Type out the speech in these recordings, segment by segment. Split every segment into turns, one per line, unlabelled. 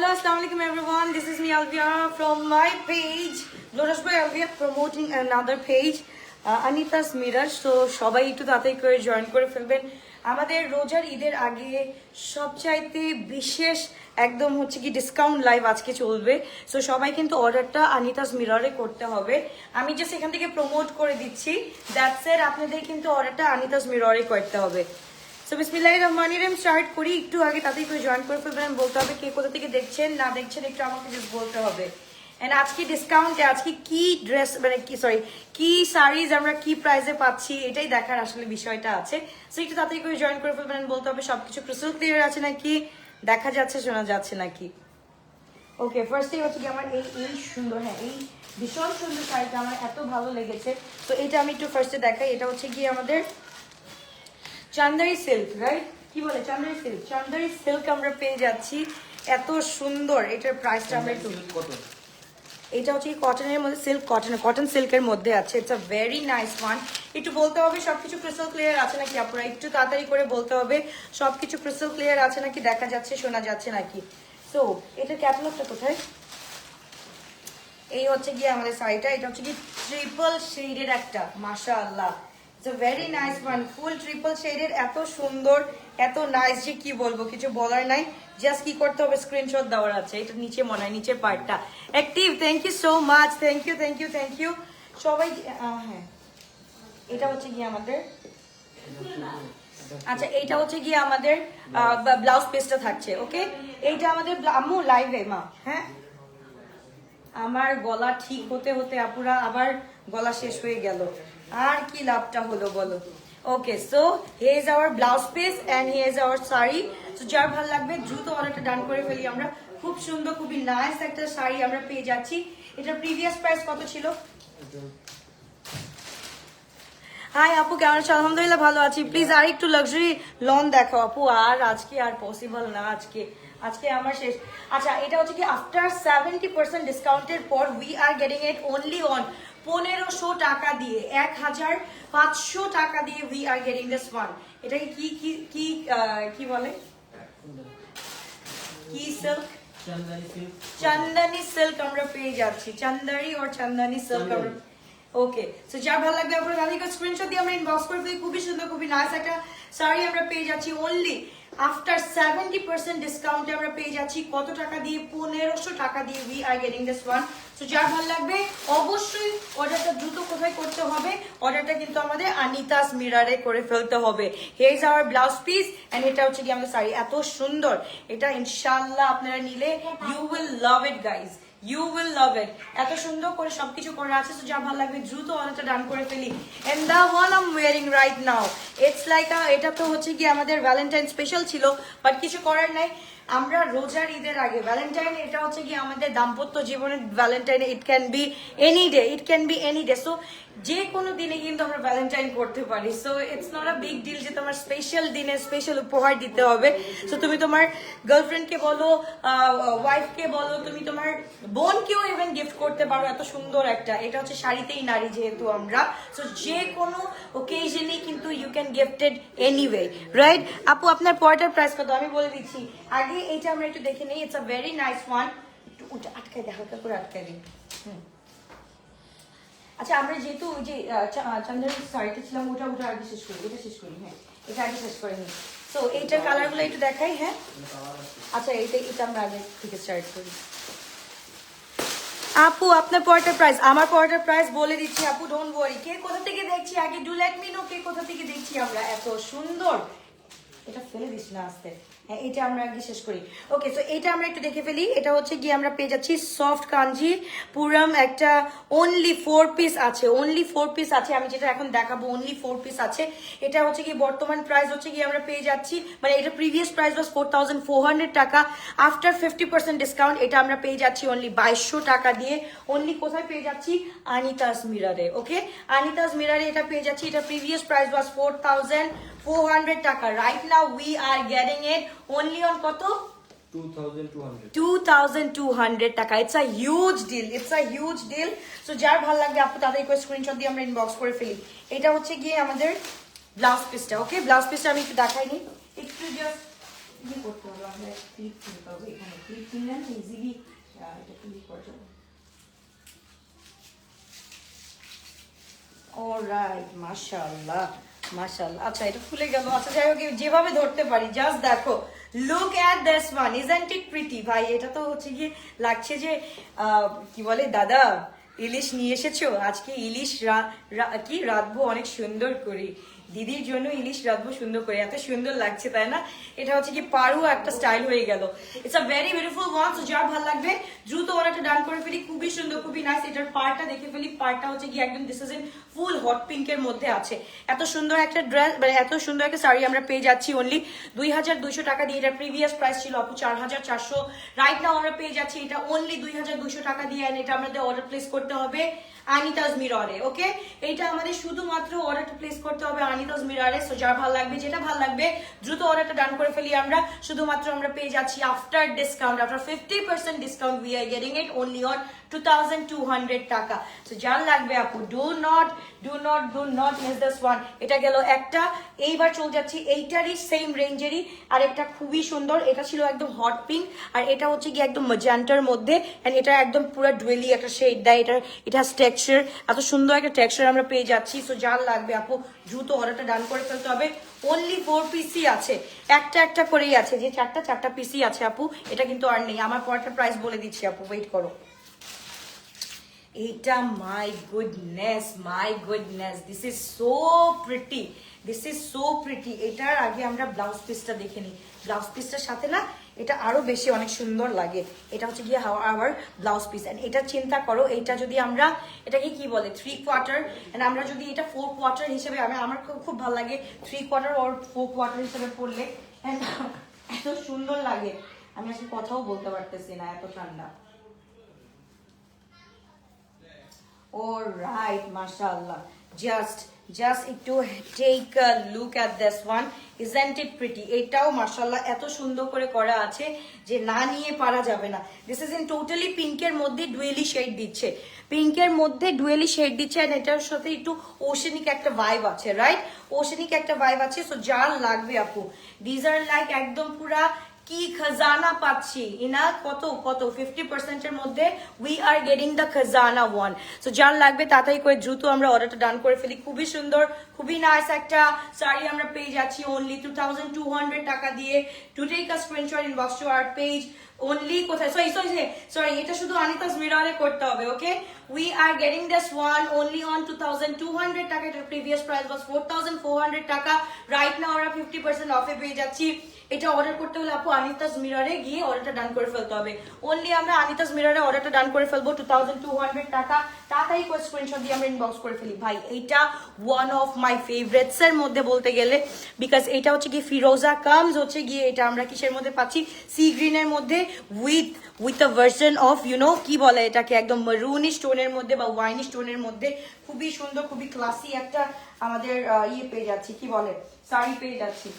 Hello, assalamu alaikum everyone. This is me Alvia from my page Lotus by Alvia, promoting another page Anita's Mirror. So সবাই একটু তাড়াতাড়ি করে join করে ফেলবেন। আমাদের রোজার ঈদের আগে সবচাইতে বিশেষ একদম হচ্ছে কি ডিসকাউন্ট লাইভ আজকে চলবে। সো সবাই কিন্তু অর্ডারটা আনিতাস মিররে করতে হবে। আমি জাস্ট এখান থেকে প্রমোট করে দিচ্ছি, দ্যাটস ইট। আপনাদের কিন্তু অর্ডারটা আনিতাস মিররে করতে হবে। সো বিসমিল্লাহির রহমানির রহিম স্টার্ট করি। একটু আগে তাতেই করে জয়েন করে ফেলবেন, বলতে হবে কে কোথা থেকে দেখছেন না দেখছেন, একটু আমাকে জাস্ট বলতে হবে। এন্ড আজকে ডিসকাউন্টে আজকে কি ড্রেস মানে কি শাড়িজ আমরা কি প্রাইসে পাচ্ছি এটাই দেখার আসলে বিষয়টা আছে। সো একটু তাড়াতাড়ি করে জয়েন করে ফেলবেন, বলতে হবে সবকিছু ক্রিস্টাল ক্লিয়ার আছে নাকি, দেখা যাচ্ছে শোনা যাচ্ছে নাকি। ওকে, ফার্স্টেই হচ্ছে কি আমার এই সুন্দর, হ্যাঁ এই ভীষণ সুন্দর শাড়িটা আমার এত ভালো লেগেছে। তো এটা আমি একটু ফার্স্টে দেখাই। এটা হচ্ছে কি আমাদের চান্দারি সিল্ক, রাইট? কি বলে চান্দারি সিল্ক? চান্দারি সিল্ক আমরা পেয়ে যাচ্ছি এত সুন্দর। এটার প্রাইসটা আমরা একটু, এটা হচ্ছে কটনের মধ্যে, সিল্ক কটন সিল্কের মধ্যে আছে। It's a very nice one. একটু বলতে হবে সবকিছু ক্রিস্টাল ক্লিয়ার আছে নাকি, আপনারা একটু তাড়াতাড়ি করে বলতে হবে সবকিছু ক্রিস্টাল ক্লিয়ার আছে নাকি, দেখা যাচ্ছে শোনা যাচ্ছে নাকি। সো এটার ক্যাটালগটা কোথায়? এই হচ্ছে গিয়ে আমাদের শাড়িটা। এটা হচ্ছে কি ট্রিপল শেডের একটা, মাশাআল্লাহ it's a very nice one. Full triple শেডের, এত সুন্দর এত নাইস যে কি বলবো, কিছু বলার নাই। জাস্ট কি করতে হবে, স্ক্রিনশট দেওয়ার আছে। এটা নিচে মনে হয় নিচের পার্টটা active. Thank you so much, thank you thank you thank you সবাই। হ্যাঁ এটা হচ্ছে গিয়ে আমাদের, আচ্ছা এইটা হচ্ছে গিয়ে আমাদের ব্লাউজ পিসটা থাকছে। ওকে, এইটা আমাদের আম্মু লাইভে মা, হ্যাঁ আমার গলা ঠিক হতে হতে আপুরা আবার গলা শেষ হয়ে গেল, আর কি লাভটা হলো বলো। Okay, so here is our blouse piece and here is our sari. So যার ভালো লাগবে দ্রুত অর্ডারটা ডান করে ফেলি আমরা। খুব সুন্দর খুবই নাইস একটা শাড়ি আমরা পেয়ে যাচ্ছি। এটার প্রিভিয়াস প্রাইস কত ছিল? হাই আপু, কেমন আছো? আলহামদুলিল্লাহ ভালো আছি। প্লিজ আর একটু লাক্সারি লন দেখো আপু, আর আজকে আর পসিবল না, আজকে আমার শেষ। আচ্ছা এটা হচ্ছে কি আফটার 70% ডিসকাউন্টের পর we are getting it only on 1500 টাকা দিয়ে, 1500 টাকা দিয়ে we are getting this one. এটাকে কি কি কি কি বলে, কি সিল্ক? চান্দানি সিল্ক আমরা পেয়ে যাচ্ছি। চান্দারি ওর চান্দানি সিল্ক আমরা। ওকে, সো যার ভালো লাগবে আপনারা গাড়িকে স্ক্রিনশট দিয়ে আমরা ইনবক্স করে ফেলি। খুবই সুন্দর খুবই নাইস একটা শাড়ি আমরা পেয়ে যাচ্ছি অনলি আফটার 70% ডিসকাউন্টে আমরা পেয়ে যাচ্ছি কত টাকা দিয়ে? 1500 টাকা দিয়ে we are getting this one. So যার ভালো লাগবে অবশ্যই অর্ডারটা দ্রুত কোথায় করতে হবে, অর্ডারটা কিন্তু আমাদের আনিতাস মিররে করে ফেলতে হবে। Here is our blouse piece and এটা হচ্ছে কি আমাদের শাড়ি। এত সুন্দর এটা, ইনশাআল্লাহ আপনারা নিলে you will love it guys, you will love it. এত সুন্দর করে সবকিছু করা আছে। তো যা ভালো লাগবে দ্রুত অর্ডারটা ডান করে ফেলি। And the one I am wearing right now, it's like এটা তো হচ্ছে কি আমাদের ভ্যালেন্টাইন স্পেশাল ছিল, বাট কিছু করার নাই। আমরা রোজার ঈদের আগে ভ্যালেন্টাইন, এটা হচ্ছে কি আমাদের দাম্পত্য জীবনের Valentine. It can be any day, it can be any day. So যে কোনো দিনে কিন্তু আমরা ভ্যালেন্টাইন করতে পারি। So it's not a big deal যে তোমার স্পেশাল দিনে স্পেশাল উপহার দিতে হবে। সো তুমি তোমার গার্লফ্রেন্ডকে বলো, ওয়াইফকে বলো, তুমি তোমার বোনকেও ইভেন গিফট করতে পারো। এত সুন্দর একটা, এটা হচ্ছে শাড়িতেই নারী যেহেতু আমরা, সো যে কোনো ওকেশনে কিন্তু you can gifted anyway, right? আপু আপনার পয়টার প্রাইস কত আমি বলে দিচ্ছি। আগে এইটা আমরা একটু দেখে নিই। It's a very nice one. একটু ওটা আটকাই দিই, হালকা করে আটকাই দিই। আচ্ছা আমরা যেহেতু ওই যে চান্দারি শাড়িটা ছিলাম ওটা আগে শেষ করি, এটা শেষ করি। হ্যাঁ এটা আগে শেষ করে নিই। সো এইটার কালারগুলো একটু দেখাই। হ্যাঁ আচ্ছা এটা আমরা আগে থেকে স্টার্ট করি। আপু আপনার পয়টার প্রাইস, আমার পয়টার প্রাইস বলে দিচ্ছি আপু, ডোন্ট ওয়ারি। কে কোথা থেকে দেখছি আগে ডু লেট মি নো, কে কোথা থেকে দেখছি আমরা। এত সুন্দর, এটা ফেলে দিস না আস্তে। হ্যাঁ এটা আমরা আগে শেষ করি। ওকে, সো এটা আমরা একটু দেখে ফেলি। এটা হচ্ছে গিয়ে আমরা পেয়ে যাচ্ছি সফট কাঞ্জি পুরাম একটা, অনলি 4 পিস আছে, অনলি 4 পিস আছে। আমি যেটা এখন দেখাবো অনলি 4 পিস আছে। এটা হচ্ছে কি বর্তমান প্রাইস হচ্ছে কি আমরা পেয়ে যাচ্ছি, মানে এটা প্রিভিয়াস প্রাইস ওয়াজ 4400 টাকা। আফটার 50% ডিসকাউন্ট এটা আমরা পেয়ে যাচ্ছি অনলি 2200 টাকা দিয়ে। অনলি কোথায় পেয়ে যাচ্ছি? আনিতাস মিররে। ওকে, আনিতাস মিররে এটা পেয়ে যাচ্ছি। এটা প্রিভিয়াস প্রাইস ওয়াজ 4400 টাকা। Right now we are getting it only on কত? 2200 টাকা। It's a huge deal, it's a huge deal. So যার ভালো লাগবে আপু তাদের একটু স্ক্রিনশট দিয়ে আমরা ইনবক্স করে ফেলি। এটা হচ্ছে গিয়ে আমাদের ব্লাউজ পিসটা। ওকে, ব্লাউজ পিসটা আমি একটু দেখাইনি, একটু জাস্ট ইয়ে করতে হবে, আমরা ক্লিপ কিনতে হবে, এখানে ক্লিপ কিনলে না ইজিলি এটা ক্লিপ করা যাবে। অলরাইট, মাশাআল্লাহ মাশাআল্লাহ। আচ্ছা এটা খুলে গেল। আচ্ছা যাই হোক, যেভাবে ধরতে পারি জাস্ট দেখো, look at this one, isn't it pretty? ভাই এটা তো হচ্ছে গিয়ে লাগছে যে কি বলে, দাদা ইলিশ নিয়ে এসেছো, আজকে ইলিশ কি রাঁধবো অনেক সুন্দর করে, দিদির জন্য ইলিশ রাঁধবো সুন্দর করে, এত সুন্দর লাগছে তাই না? এটা হচ্ছে কি পারু একটা স্টাইল হয়ে গেল। It's a very beautiful one. তো যার ভালো লাগবে দ্রুত অর্ডারটা ডান করে ফেলি, খুবই সুন্দর খুবই নাইস। এটার পার্টটা দেখে ফেলি, পার্টটা হচ্ছে কি একদম this is in full hot পিঙ্কের মধ্যে আছে। এত সুন্দর একটা ড্রেস, মানে এত সুন্দর একটা শাড়ি আমরা পেয়ে যাচ্ছি অনলি 2200 টাকা দিয়ে। এটার প্রিভিয়াস প্রাইস ছিল আপু 4400, রাইট নাও আমরা পেয়ে যাচ্ছি এটা অনলি 2200 টাকা দিয়ে। এটা আমাদের অর্ডার প্লেস করতে হবে আনিতাজ মিররে। ওকে, এটা আমাদের শুধুমাত্র অর্ডারটা প্লেস করতে হবে আনিতাজ মিররে। সো যার ভালো লাগবে, যেটা ভালো লাগবে দ্রুত অর্ডারটা ডান করে ফেলি আমরা। শুধুমাত্র আমরা পেয়ে যাচ্ছি after discount, after 50% discount we are getting it only on 2200 টাকা। সো যার লাগবে আপু do not miss this one. এটা গেল একটা। এইবার চলে যাচ্ছি এইটারই সেম রেঞ্জেরই আর একটা খুবই সুন্দর। এটা ছিল একদম হট পিঙ্ক আর এটা হচ্ছে কি একদম ম্যাজেন্টার মধ্যে, এন্ড এটা একদম পুরো ডুয়েলি একটা শেড দেয়। এটা টেক্সচার, এত সুন্দর একটা টেক্সচার আমরা পেয়ে যাচ্ছি। সো যার লাগবে আপু দ্রুত অর্ডারটা ডান করে ফেলতে হবে। অনলি 4 পিসই আছে, একটা করেই আছে, যে চারটা পিসই আছে আপু। এটা কিন্তু আর নেই। আমার পরটা প্রাইস বলে দিচ্ছি আপু, ওয়েট করো। এটা my goodness, this is so pretty. এটার আগে আমরা ব্লাউজ পিসটা দেখে নিই। ব্লাউজ পিসটার সাথে না এটা আরো বেশি অনেক সুন্দর লাগে। এটা হচ্ছে গিয়ে আওয়ার ব্লাউজ পিস। এন্ড এটা চিন্তা করো, এটা যদি আমরা এটাকে কি বলে 3/4, এন্ড আমরা যদি এটা 4/4 হিসেবে, আমার খুব ভালো লাগে 3/4 or 4/4 হিসেবে পড়লে, এন্ড এত সুন্দর লাগে, আমি আজকে কথাও বলতে পারতেছি না, এত ঠান্ডা। Alright, mashallah. Just একটু take a look at this one. Isn't it pretty? এটাও মাশাআল্লাহ এত সুন্দর করে করা আছে যে না নিয়ে পারা যাবে না। This is in totally পিঙ্কের মধ্যে ডুয়েলি শেড দিচ্ছে। পিঙ্কের মধ্যে ডুয়েলি শেড দিচ্ছে, আর এটার সাথে একটু ওশেনিক একটা ভাইব আছে, রাইট? ওশেনিক একটা ভাইব আছে। সো যার লাগবে আপু, these are like একদম পুরা কি খাজানা পাচ্ছি ইনা, কত 50% এর মধ্যে উই আর গেটিং দ্য খাজানা ওয়ান। সো যার লাগবে তাড়াতাড়ি করে দ্রুত আমরা অর্ডারটা ডান করে ফেলি। খুবই সুন্দর খুবই নাইস একটা শাড়ি আমরা পেয়ে যাচ্ছি অনলি 2200 টাকা দিয়ে। To take a screenshot inbox to our page only. কোথায় সরি এটা শুধু আনিতাজ মিররে করতে হবে। Okay, we are getting this one only on 2200 টাকা। এটার প্রিভিয়াস প্রাইস ওয়াজ 4400 টাকা। রাইট নাও আমরা 50% অফে পেয়ে যাচ্ছি। এটা অর্ডার করতে হলে আপু আনিতাজ মিররে গিয়ে অর্ডারটা ডান করে ফেলতে হবে। অনলি আমরা আনিতাজ মিররে অর্ডারটা ডান করে ফেলবো 2200 টাকা। তাড়াতাড়ি করে স্ক্রিনশট দিয়ে আমরা ইনবক্স করে ফেলি। ভাই এইটা ওয়ান অফ মাই ফেভারিটস এর মধ্যে বলতে গেলে, বিকজ এটা হচ্ছে গিয়ে ফিরোজা কামস হচ্ছে গিয়ে, এটা আমরা কিসের মধ্যে পাচ্ছি, সি গ্রিনের মধ্যে উইথ আ ভার্সন অফ কি বলে এটাকে, একদম মেরুনি স্টোনের মধ্যে বা ওয়াইনি স্টোনের মধ্যে। খুবই সুন্দর খুবই ক্লাসি একটা আমাদের পেয়ে যাচ্ছি, কি বলে শাড়ি পেয়ে যাচ্ছি।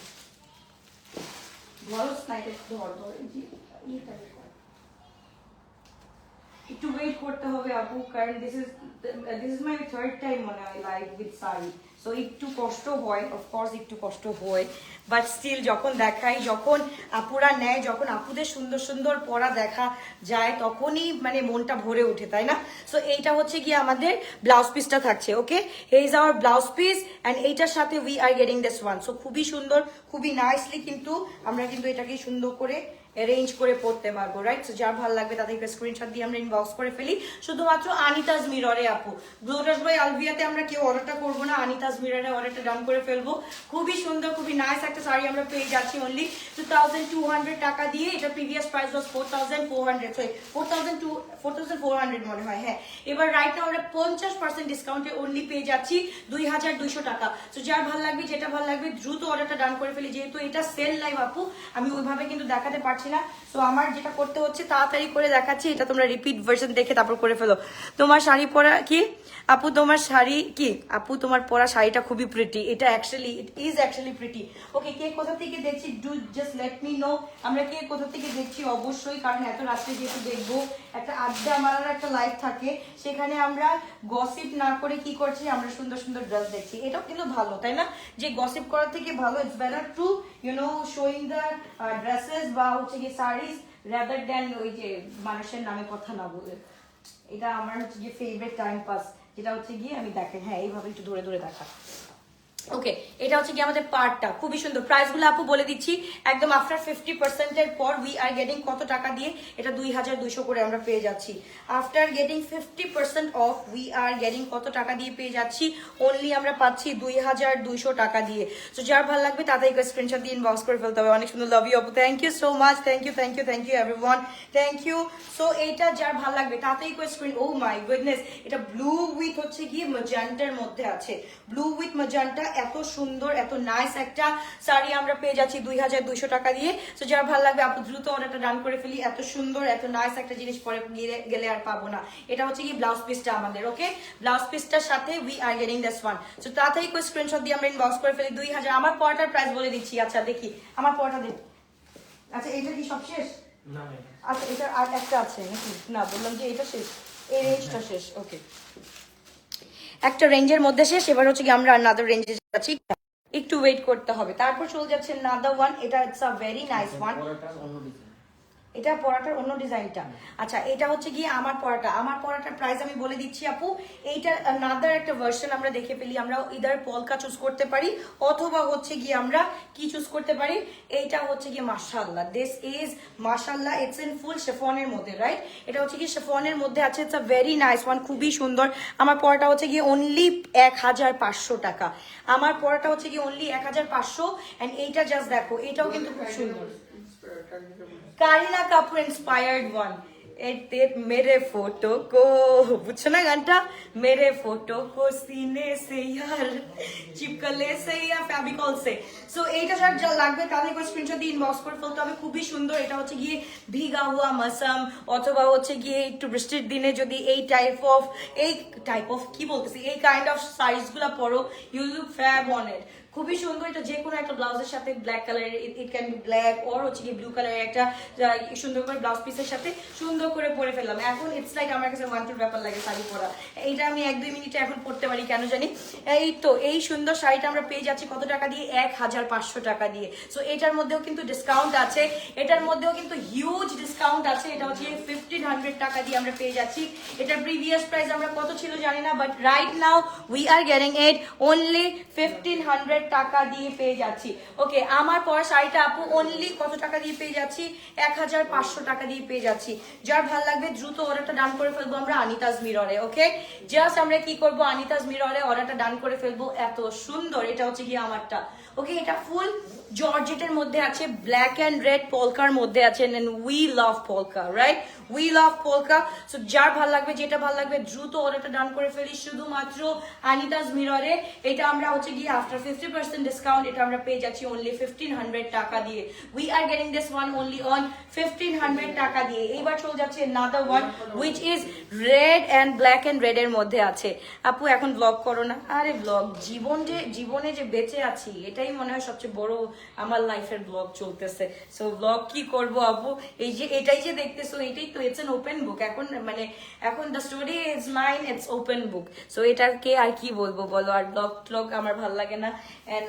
একটু ওয়েট করতে হবে আপু, কারণ this is my third time মনে হয় লাইভ উইথ শাড়ি। সো একটু কষ্ট হয়, অফকোর্স একটু কষ্ট হয়, বাট স্টিল যখন দেখাই, যখন আপুরা নেয়, যখন আপুদের সুন্দর সুন্দর পরা দেখা যায়, তখনই মানে মনটা ভরে ওঠে, তাই না? সো এইটা হচ্ছে গিয়ে আমাদের ব্লাউজ পিসটা থাকছে। ওকে, এই is our blouse piece, and এইটার সাথে we are getting this one. So খুবই সুন্দর খুবই নাইসলি কিন্তু আমরা কিন্তু এটাকে সুন্দর করে অ্যারেঞ্জ করে পড়তে পারবো, রাইট? সো যার ভালো লাগবে তাদেরকে স্ক্রিনশট দিয়ে আমরা ইনবক্স করে ফেলি। শুধুমাত্র আনিতাজ মিররে আপু, গ্লোটাস বাই আলভিয়াতে আমরা কেউ অর্ডারটা করবো না, আনিতাজ মিররে অর্ডারটা ডান করে ফেলবো। খুবই সুন্দর খুবই নাইস একটা শাড়ি আমরা পেয়ে যাচ্ছি অনলি 2200 টাকা দিয়ে। এটা প্রিভিয়াস প্রাইস ওয়াজ 4400 মনে হয়, হ্যাঁ। এবার রাইট নাও আমরা 50% ডিসকাউন্টে অনলি পেয়ে যাচ্ছি 2200 টাকা। তো যার ভালো লাগবে যেটা ভালো লাগবে দ্রুত অর্ডারটা ডান করে ফেলি। যেহেতু এটা সেল লাইভ আপু, আমি ওইভাবে কিন্তু দেখাতে পারছি না, তো আমার যেটা করতে হচ্ছে তাড়াতাড়ি করে দেখাচ্ছি, এটা তোমরা রিপিট ভার্সন দেখে তারপর করে ফেলো। তোমার শাড়ি পরা কি আপু, তোমার শাড়ি কি আপু, তোমার পরা শাড়িটা খুবই প্রিটি, এটা actually it is actually pretty. Okay, কে কোথা থেকে দেখছি do just let me know, আমরা কে কোথা থেকে দেখছি অবশ্যই, কারণ এত রাত্রে যেহেতু দেখবো, একটা আড্ডা মারার একটা লাইভ থাকে, সেখানে আমরা গসিপ না করে কি করছি, আমরা সুন্দর সুন্দর ড্রেস দেখছি, এটাও কিন্তু ভালো তাই না, যে গসিপ করার থেকে ভালো it's better to showing the dresses বা হচ্ছে কি শাড়িজ রাদার দ্যান ওই যে মানুষের নামে কথা না বলে। এটা আমার হচ্ছে গিয়ে ফেভারিট টাইম পাস, যেটা হচ্ছে গিয়ে আমি দেখেন, হ্যাঁ এইভাবে একটু দূরে দূরে দেখা। ওকে, এটা হচ্ছে কি আমাদের পার্টটা, খুবই সুন্দর। প্রাইসগুলো আপু বলে দিচ্ছি, একদম আফটার 50% এর পর উই আর গেটিং কত টাকা দিয়ে, এটা 2200 করে আমরা পেয়ে যাচ্ছি। After getting 50% of we are getting কত টাকা দিয়ে পেয়ে যাচ্ছি, অনলি আমরা পাচ্ছি 2200 টাকা দিয়ে। তো যার ভালো লাগবে তাড়াতাড়ি স্ক্রিনশট দিয়ে ইনবক্স করে ফেলতে হবে। অনেক সুন্দর, লাভ ইউ আপু, thank you so much, thank you thank you thank you everyone, thank you. So এইটা যার ভালো লাগবে তাড়াতাড়ি করে স্ক্রিন, ও মাই গুডনেস, এটা ব্লু উইথ হচ্ছে গিয়ে ম্যাজেন্টার মধ্যে আছে, ব্লু উইথ ম্যাজেন্টা, এত সুন্দর এত নাইস একটা শাড়ি আমরা পেয়ে যাচ্ছি 2200 টাকা দিয়ে। তো যার ভালো লাগবে আপু দ্রুত অর্ডারটা ডান করে ফেলি, এত সুন্দর এত নাইস একটা জিনিস পরে গেলে আর পাবো না। এটা হচ্ছে কি ব্লাউজ পিসটা আমাদের, ওকে, ব্লাউজ পিসটার সাথে we are getting this one. তো তাড়াতাড়ি করে স্ক্রিনশট দিয়ে আমরা ইনবক্স করে ফেলি 2000। আমার পড়াটার প্রাইস বলে দিচ্ছি, আচ্ছা দেখি আমার পড়াটা দেখি। আচ্ছা এটা কি সব শেষ? না, আচ্ছা এটা আর একটা আছে নাকি? না, বললাম যে এটা শেষ, এই রেঞ্জটা শেষ। ওকে, একটা রেঞ্জের মধ্যে শেষ, এবার হচ্ছে কি আমরা আনাদার রেঞ্জে যাচ্ছি, একটু ওয়েট করতে হবে, তারপর চলে যাচ্ছে নাদার ওয়ান। এটা it's a very nice one, এটা পরাটার অন্য ডিজাইনটা। আচ্ছা এটা হচ্ছে গিয়ে আমার পরাটার প্রাইস আমি বলে দিচ্ছি আপু, এইটার আনাদার একটা ভার্সন আমরা দেখে ফেলি, আমরা ইদার পলকা চুজ করতে পারি অথবা হচ্ছে গিয়ে আমরা কি চুজ করতে পারি। এইটা হচ্ছে গিয়ে মাশাআল্লাহ, দিস ইজ মাশাআল্লাহ, ইটস ইন ফুল শিফনের মধ্যে, রাইট, এটা হচ্ছে কি শিফনের মধ্যে আছে, it's a very nice one, খুবই সুন্দর। আমার পরাটা হচ্ছে গিয়ে অনলি 1500 টাকা, আমার পরাটা হচ্ছে গিয়ে অনলি 1500। এন্ড এইটা জাস্ট দেখো, এটাও কিন্তু খুব সুন্দর, কারিনা কাপুর ইন্সপায়ার্ড ওয়ান। मेरे फोटो को বুঝছো না গানটা, मेरे फोटो को सीने से यार चिपकले से या फेविकॉल से। সো এইটা যা লাগবে তাদের করে স্ক্রিনশট দিয়ে ইনবক্স করে ফেলতে হবে, খুবই সুন্দর। এটা হচ্ছে গিয়ে ভিগা হুয়া মৌসম অথবা হচ্ছে গিয়ে একটু বৃষ্টির দিনে যদি এই টাইপ অফ কি বলতেছি, এই কাইন্ড অফ সাইজ গুলা পরো, you look fab on it, খুবই সুন্দর। এটা যে কোনো একটা ব্লাউজের সাথে ব্ল্যাক কালারের, ইট ক্যান বি ব্ল্যাক অর হচ্ছে কি ব্লু কালারের একটা সুন্দর করে ব্লাউজ পিসের সাথে সুন্দর করে পরে ফেললাম। এখন ইটস লাইক আমার কাছে ওয়ান টুর ব্যাপার লাগে শাড়ি পরা, এইটা আমি 1-2 মিনিটে এখন পরতে পারি, কেন জানি। এই তো এই সুন্দর শাড়িটা আমরা পেয়ে যাচ্ছি কত টাকা দিয়ে, 1500 টাকা দিয়ে। সো এটার মধ্যেও কিন্তু ডিসকাউন্ট আছে, এটার মধ্যেও কিন্তু হিউজ ডিসকাউন্ট আছে। এটা হচ্ছে 1500 টাকা দিয়ে আমরা পেয়ে যাচ্ছি। এটার প্রিভিয়াস প্রাইস আমরা কত ছিল জানি না, but right now we are getting it only 1500 টাকা দিয়ে পেয়ে যাচ্ছি। ওকে, আমার পরা শাড়িটা আপু অনলি কত টাকা দিয়ে পেয়ে যাচ্ছি, 1500 টাকা দিয়ে পেয়ে যাচ্ছি। যার ভালো লাগবে দ্রুত অর্ডারটা ডান করে ফেলবো আমরা আনিতাজ মিররে। ওকে, জাস্ট আমরা কি করবো, আনিতাজ মিররে অর্ডারটা ডান করে ফেলবো, এত সুন্দর। এটা হচ্ছে কি আমারটা, ওকে, এটা ফুল জর্জেটের মধ্যে আছে, ব্ল্যাক এন্ড রেড পলকার মধ্যে আছে, and we love polka, right, we love polka. So যার ভালো লাগবে, যেটা ভালো লাগবে দ্রুত অর্ডারটা ডান করে ফেলি শুধুমাত্র আনিতাজ মিররে। এটা আমরা হচ্ছে গিয়ে আফটার 50% ডিসকাউন্ট এটা আমরা পেয়ে যাচ্ছি অনলি 1500 টাকা দিয়ে। We are getting this one only on 1500 টাকা দিয়ে। এইবার চলে যাচ্ছে another one which is red and black and red এর মধ্যে আছে। আপু এখন ব্লগ করো না? আরে ব্লগ, জীবনে যে বেঁচে আছি এটাই মনে হয় সবচেয়ে বড় আমার লাইফের ব্লগ চলতেছে। সো ব্লগ কি করব আপু, এই যে এটাই যে দেখতেছো এটাই তো, ইটস এন ওপেন বুক। এখন the story is mine, it's open book. So এটাকে আর কি বলবো বলো, আর ব্লগ আমার ভালো লাগে না, এন্ড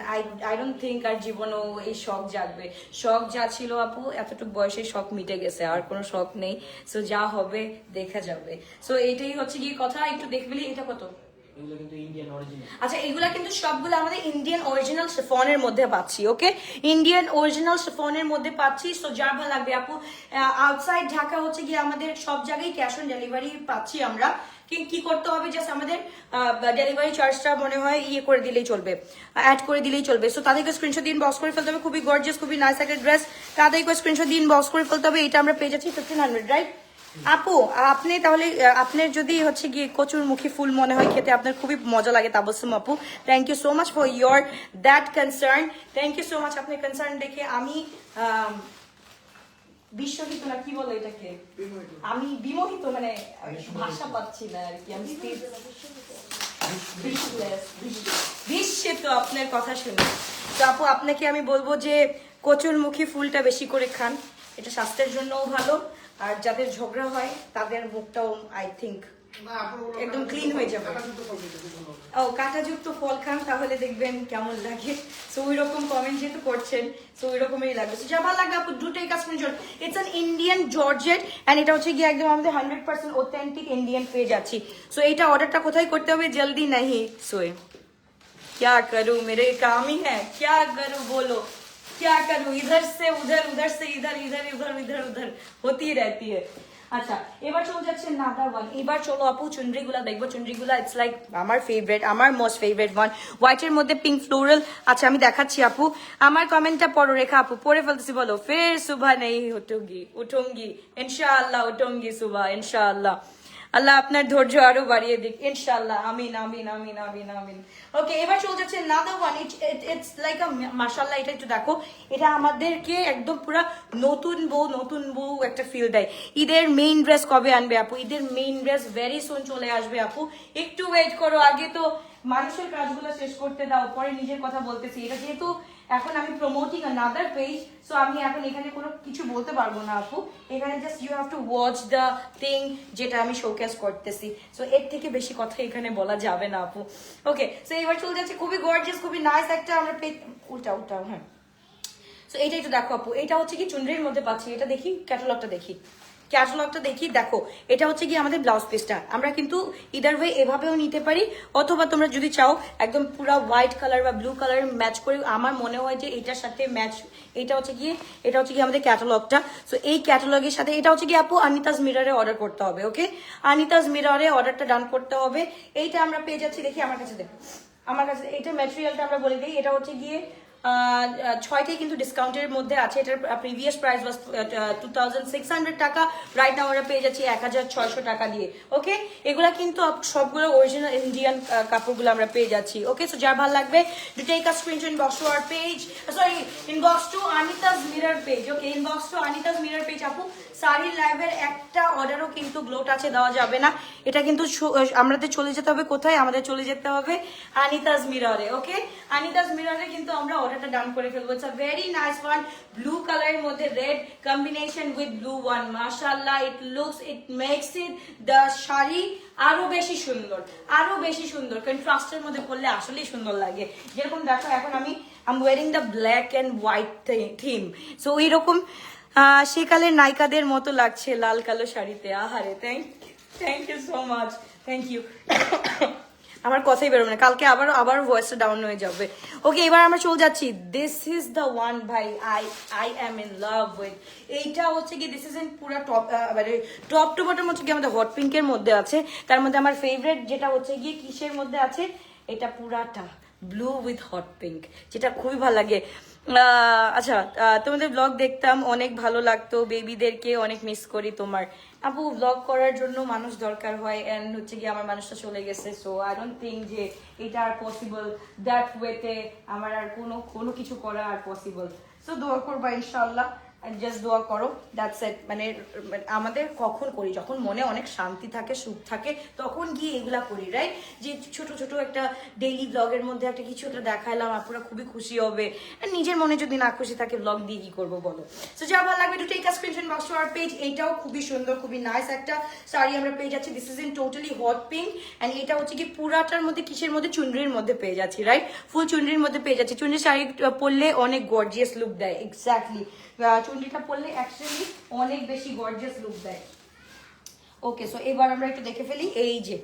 আই ডোন্ট থিঙ্ক আর জীবনেও এই শখ জাগবে। শখ যা ছিল আপু এতটুকু বয়সে শখ মিটে গেছে, আর কোনো শখ নেই। সো যা হবে দেখা যাবে। সো এইটাই হচ্ছে কি কথা, একটু দেখবি। এটা কত? আচ্ছা এগুলা কিন্তু সবগুলো আমাদের ইন্ডিয়ান অরিজিনাল শিফনের মধ্যে পাচ্ছি। ওকে, ইন্ডিয়ান অরিজিনাল শিফনের মধ্যে পাচ্ছি। সো যার ভালো লাগবে আপু, আউটসাইড ঢাকা হচ্ছে গিয়ে আমাদের সব জায়গায় ক্যাশ অন ডেলিভারি পাচ্ছি আমরা। কি করতে হবে, জাস্ট আমাদের ডেলিভারি চার্জটা মনে হয় ইয়ে করে দিলেই চলবে, অ্যাড করে দিলেই চলবে। সো তাদেরকে স্ক্রিনশট দিয়ে বক্স করে ফেলতে হবে, খুবই গর্জিয়াস খুবই নাইস একটা ড্রেস, তাদেরকে স্ক্রিনশট দিয়ে বক্স করে ফেলতে হবে। এটা আমরা পেয়ে যাচ্ছি 1500, রাইট আপু? আপনি তাহলে আপনার যদি হচ্ছে গিয়ে কচুর মুখী ফুল মনে হয় খেতে আপনার খুবই মজা লাগে তাবসুম আপু, thank you so much for your that concern, thank you so much. আপনার কনসার্ন দেখে আমি বিশ্বহিত না কি বলে এটাকে, আমি বিমোহিত, মানে ভাষা পাচ্ছি না আর কি, আমি বিস্মিত আপনার কথা শুনে। তো আপু আপনাকে আমি বলবো যে কচুরমুখী ফুলটা বেশি করে খান, এটা স্বাস্থ্যের জন্যও ভালো, আর যাদের ঝগড়া হয় তাদের মুখটাও আই থিঙ্ক একদম ক্লিন হয়ে যাবে। ও কাঁটাযুক্ত ফল খান, তাহলে দেখবেন কেমন লাগে। সো ওই রকম কমেন্ট যেহেতু করছেন, সো ওই রকমই লাগবে। যা ভালো লাগবে আপু দুটোই কাজ করে। It's an Indian georgette and এটা হচ্ছে গিয়ে একদম আমাদের 100% অথেন্টিক ইন্ডিয়ান পেয়ে যাচ্ছি। সো এইটা অর্ডারটা কোথায় করতে হবে, জলদি নাহি সোয়ে क्या करूं, मेरे काम ही है, क्या करूं बोलो, क्या करूं, इधर से उधर, उधर से इधर, इधर इधर इधर उधर होती रहती है। আচ্ছা এবার চলে যাচ্ছে নাদা ওয়ান। এবার চলো আপু চুনরিগুলা দেখবো। চুনরিগুলা ইটস লাইক আমার ফেভারিট, আমার মোস্ট ফেভারিট ওয়ান। হোয়াইটের মধ্যে পিঙ্ক ফ্লোরাল। আচ্ছা আমি দেখাচ্ছি আপু, আমার কমেন্টটা পড়ো রেখা আপু, পড়ে ফেলতেছি। বলো ফের সুবহ নেই উঠুঙ্গি, উঠুঙ্গি ইনশাআল্লাহ, উঠুঙ্গি সুবহ ইনশাআল্লাহ। আল্লাহ আপনার ধৈর্য আরো বাড়িয়ে দিক ইনশাআল্লাহ, আমিন আমিন আমিন আমিন আমিন। ওকে এবার চলে যাচ্ছে নাদা ওয়ান। ইটস লাইক আ মাশাআল্লাহ। এটা একটু দেখো, এটা আমাদেরকে একদম পুরো নতুন বউ একটা ফিল দেয়। ঈদের মেইন ড্রেস কবে আনবে আপু? ঈদের মেইন ড্রেস ভেরি সুন চলে আসবে আপু, একটু ওয়েট করো। আগে তো মানুষের কাজগুলো শেষ করতে দাও, পরে নিজের কথা বলতেছি। এটা যেহেতু এখন আমি প্রমোটিং আনাদার পেজ, সো আমি এখন এখানে কোনো কিছু বলতে পারবো না আপু। এখানে just you have to watch the thing যেটা আমি শোকেস করতেছি। সো এর থেকে বেশি কথা এখানে বলা যাবে না আপু। ওকে সো এবার চলে যাচ্ছে খুবই গর্জিয়াস, খুবই নাইস একটা আমরা পেজ। উল্টাও হ্যাঁ। সো এইটাই তো দেখো আপু, এটা হচ্ছে কি চুনরির মধ্যে পাচ্ছি। এটা দেখি ক্যাটালগটা দেখি, ক্যাটালগটা দেখি। দেখো এটা হচ্ছে কি আমাদের ব্লাউজ পিসটা। আমরা কিন্তু ইদার ওয়ে এভাবেও নিতে পারি, অথবা তোমরা যদি চাও একদম পুরো হোয়াইট কালার বা ব্লু কালার ম্যাচ করে, আমার মনে হয় যে এটার সাথে ম্যাচ। এটা হচ্ছে কি আমাদের ক্যাটালগটা। সো এই ক্যাটালগের সাথে এটা হচ্ছে কি আপু আনিতাজ মিররে অর্ডার করতে হবে। ওকে আনিতাজ মিররে অর্ডারটা ডান করতে হবে। এইটা আমরা পেয়ে যাচ্ছি, দেখি আমার কাছে দেখো, আমার কাছে এইটা ম্যাটেরিয়ালটা আমরা বলে দিই। এটা হচ্ছে গিয়ে 6টাই কিন্তু ডিসকাউন্টের মধ্যে আছে। এটার প্রিভিয়াস প্রাইস ওয়াজ 2600 টাকা, রাইট নাও আমরা পেয়ে যাচ্ছি 1600 টাকা দিয়ে। ওকে এগুলা কিন্তু সবগুলো অরিজিনাল ইন্ডিয়ান কাপড়গুলো আমরা পেয়ে যাচ্ছি। ওকে সো যার ভালো লাগবে do take a screenshot, inbox to our page, sorry inbox to Anita's mirror page. Okay inbox to Anita's mirror page. আপু শাড়ির লাইভের একটা অর্ডারও কিন্তু গ্লো টাচে দেওয়া যাবে না, এটা কিন্তু আমাদের চলে যেতে হবে কোথায়, আমাদের চলে যেতে হবে আনিতাজ মিররে। ওকে আনিতাজ মিররে কিন্তু আমরা অর্ডারটা ডান করে ফেলবো। It's a very nice one, blue কালারের মধ্যে red combination with blue one. মাশাআল্লাহ it makes it the sari আরো বেশি সুন্দর, আরো বেশি সুন্দর। কন্ট্রাস্টের মধ্যে পরলে আসলেই সুন্দর লাগে। যেরকম দেখো এখন আমি wearing the black and white theme, so এইরকম সেকালের নায়িকাদের মতো লাগছে লাল কালো শাড়িতে। আহারে thank you so much, thank you. আমার কথাই বেরোবে না, কালকে আবার ভয়েসটা ডাউন হয়ে যাবে। ওকে এবার আমরা চলে যাচ্ছি, দিস ইজ দ্য ওয়ান ভাই, I am in love with. এইটা হচ্ছে কি দিস ইজ ইন পুরা টপ, মানে টপ টু বটম হচ্ছে কি আমাদের হট পিঙ্কের মধ্যে আছে। তার মধ্যে আমার ফেভারিট যেটা হচ্ছে গিয়ে কিসের মধ্যে আছে, এটা পুরাটা ব্লু উইথ হট পিঙ্ক, যেটা খুবই ভালো লাগে। আচ্ছা তোমাদের ব্লগ দেখতাম, অনেক ভালো লাগতো, বেবিদেরকে অনেক মিস করি তোমার। আপু ব্লগ করার জন্য মানুষ দরকার হয়, এন্ড হচ্ছে কি আমার মানুষটা চলে গেছে, সো আই ডোন্ট থিঙ্ক যে এটা আর পসিবল দ্যাট ওয়েতে আমার আর কোনো কিছু করা আর পসিবল। সো দোয়া করবা ইনশাআল্লাহ, জাস্ট দোয়া করো, দ্যাটস ইট। মানে আমাদের কখন করি, যখন মনে অনেক শান্তি থাকে, সুখ থাকে, তখন গিয়ে এগুলা করি, রাইট? যে ছোট ছোট একটা ডেইলি ব্লগের মধ্যে একটা কিছু একটা দেখাইলাম, আপনারা খুবই খুশি হবে। নিজের মনে যদি না খুশি থাকে ব্লগ দিয়ে কি করবো বলো? সো যা ভালো লাগবে to take a screenshot, box to our page. এইটাও খুবই সুন্দর, খুবই নাইস একটা শাড়ি আমরা পেয়ে যাচ্ছি। This is in totally hot pink, and এটা হচ্ছে কি পুরাটার মধ্যে কিসের মধ্যে, চুনরির মধ্যে পেয়ে যাচ্ছি, রাইট? ফুল চুনরির মধ্যে পেয়ে যাচ্ছি। চুনরির শাড়ি পরলে অনেক গর্জিয়াস লুক দেয়, এক্স্যাক্টলি। চুনরিটা পরলে অ্যাকচুয়ালি অনেক বেশি গর্জিয়াস লুক দেয়। ওকে সো এবার আমরা একটু দেখে ফেলি। এই যে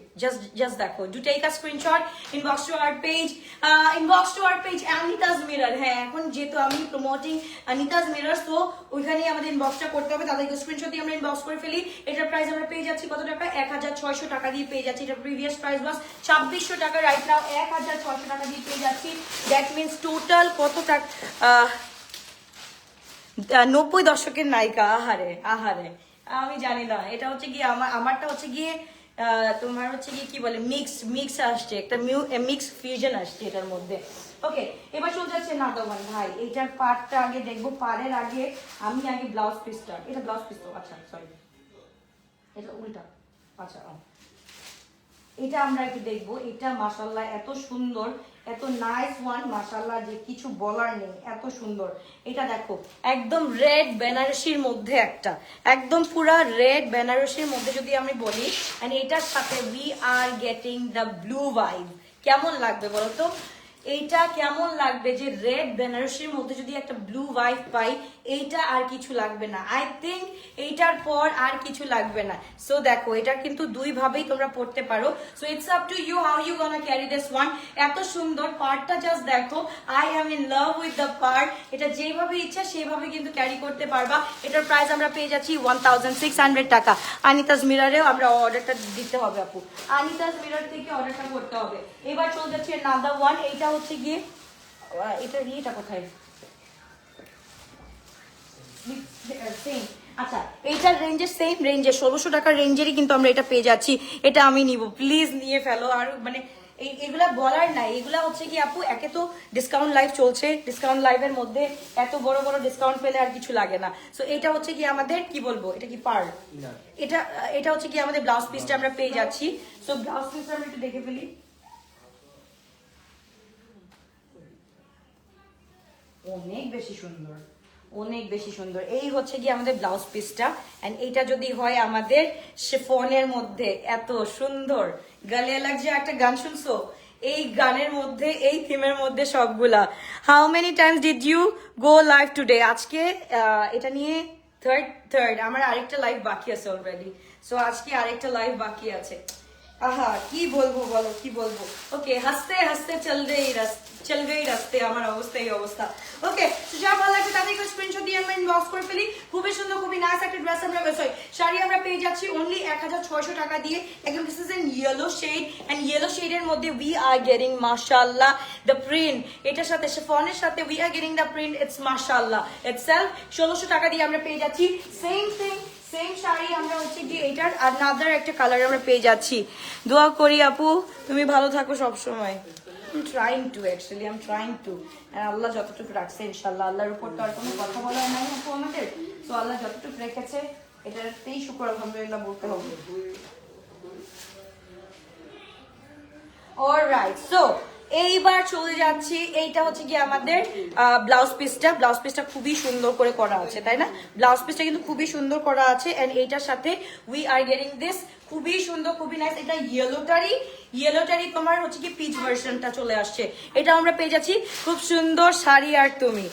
জাস্ট দেখো, do take a screenshot, inbox to our page Anita's mirror. হ্যাঁ এখন যেহেতু আমি প্রমোটিং আনিতাজ মিরর, তো ওইখানেই আমাদের ইনবক্সটা করতে হবে, তাদেরকে স্ক্রিনশট দিয়ে আমরা ইনবক্স করে ফেলি। এটার প্রাইস আমরা পেয়ে যাচ্ছি কত টাকা, 1600 টাকা দিয়ে পেয়ে যাচ্ছি। এটা প্রিভিয়াস প্রাইস ওয়াজ 2600 টাকা, রাইট নাও 1600 টাকা দিয়ে পেয়ে যাচ্ছি। দ্যাট মিনস টোটাল কত টাকা, 90 দশকের নায়িকা। আহারে আমি জানি না, এটা হচ্ছে গিয়ে আমারটা হচ্ছে গিয়ে তোমার হচ্ছে কি বলে মিক্স আসছে, একটা মিক্স ফিউশন আসছে এটার মধ্যে। ওকে, এবার চলে যাচ্ছে নাদার ওয়ান। ভাই এইটার পার্টটা আগে দেখবো, পাড়ের আগে আমি আগে ব্লাউজ পিসটা, এটা ব্লাউজ পিস তো, আচ্ছা সরি এটা উল্টা, আচ্ছা এটা আমরা একটু দেখবো। এটা মাশাআল্লাহ এত সুন্দর, এত নাইস ওয়ান, মাশাআল্লাহ যে কিছু বলার নেই, এত সুন্দর। এটা দেখো একদম রেড বেনারসির মধ্যে, একটা একদম পুরা রেড বেনারসির মধ্যে যদি আমি বলি, এন্ড এটার সাথে we are getting the blue vibe. কেমন লাগবে বলো তো? এইটা কেমন লাগবে যে রেড বেনারসির মধ্যে যদি একটা ব্লু ভাইব পাই, এইটা আর কিছু লাগবে না। আই থিঙ্ক এইটার পর আর কিছু লাগবে না। সো দেখো এটা কিন্তু দুই ভাবেই তোমরা পড়তে পারো। So it's up to you how you gonna carry this one. এত সুন্দর পার্টটা জাস্ট দেখো, I am in love with the part. এটা যেভাবে ইচ্ছা সেভাবে কিন্তু ক্যারি করতে পারবা। এটার প্রাইস আমরা পেয়ে যাচ্ছি 1600 টাকা। আনিতাজ মিরারেও আমরা অর্ডারটা দিতে হবে আপু, আনিতাজ মিরার থেকে অর্ডারটা করতে হবে। এবার চলে যাচ্ছে নাদা ওয়ান। এইটা হচ্ছে গিয়ে এটা কোথায়, সেম, আচ্ছা এইটার রেঞ্জে সেম রেঞ্জে 1600 টাকার রেঞ্জেরই কিন্তু আমরা এটা পেয়ে যাচ্ছি। এটা আমি নিব, প্লিজ নিয়ে ফেলো। আর মানে এগুলা বলার নাই, এগুলা হচ্ছে কি আপু, একে তো ডিসকাউন্ট লাইভ চলছে, ডিসকাউন্ট লাইভের মধ্যে এত বড় বড় ডিসকাউন্ট পেলে আর কিছু লাগে না। সো এটা হচ্ছে কি আমাদের কি বলবো, এটা কি পার্ল, এটা হচ্ছে কি আমাদের ব্লাউজ পিসটা আমরা পেয়ে যাচ্ছি। সো ব্লাউজ পিসটা আমরা একটু দেখে ফেলি। অনেক বেশি সুন্দর, অনেক বেশি সুন্দর। এই হচ্ছে কি আমাদের ব্লাউজ পিসটা, এন্ড এইটা যদি হয় আমাদের শিফনের মধ্যে, এত সুন্দর। গালিয়া লাগছে একটা গান শুনছো, এই গানের মধ্যে, এই থিমের মধ্যে সবগুলা। How many times did you go live today? আজকে এটা নিয়ে থার্ড আমার আরেকটা লাইভ বাকি আছে অলরেডি। সো আজকে আরেকটা লাইভ বাকি আছে। আহা কি বলবো বলো, কি বলবো। ওকে, হাসতে হাসতে চল গই রাস্তে, আমার অবস্থা এই অবস্থা। ওকে, যা ভালো লাগছে তাদের একটু স্ক্রিনশট দিয়ে আমরা ইনবক্স করে ফেলি। খুবই সুন্দর, খুবই নাইস একটা ড্রেস আমরা শাড়ি আমরা পেয়ে যাচ্ছি অনলি 1600 টাকা দিয়ে। একদম this is in yellow shade, and yellow শেডের মধ্যে উই আর গেটিং মাশাআল্লাহ দ্য প্রিন্ট। এটার সাথে শিফনের সাথে we are getting the print, it's মাশাআল্লাহ ইটসেলফ। 1600 টাকা দিয়ে আমরা পেয়ে যাচ্ছি সেম শাড়ি। আমরা হচ্ছে কি এটার আনাদার একটা কালার আমরা পেয়ে যাচ্ছি। দোয়া করি আপু তুমি ভালো থাকো সবসময়। I'm trying to and আল্লাহ যতটুকু রাখছে ইনশাআল্লাহ, আল্লাহর উপর তো আর কোনো কথা বলার নাই আপু আমাদের। তো আল্লাহ যতটুকু রেখেছে এটাতেই শুকর আলহামদুলিল্লাহ বলতে হবে। অলরাইট, সো এইবার চলে যাচ্ছি। এইটা হচ্ছে কি আমাদের ব্লাউজ পিসটা খুবই সুন্দর করে করা আছে, তাই না? ব্লাউজ পিসটা কিন্তু খুবই সুন্দর করা আছে, এন্ড এইটার সাথে উই আর গেটিং দিস, খুবই সুন্দর, খুবই নাইস। এটা ইয়েলোটারি তোমার হচ্ছে কি পিচ ভার্সনটা চলে আসছে। এটা আমরা পেয়ে যাচ্ছি খুব সুন্দর শাড়ি। আর তুমি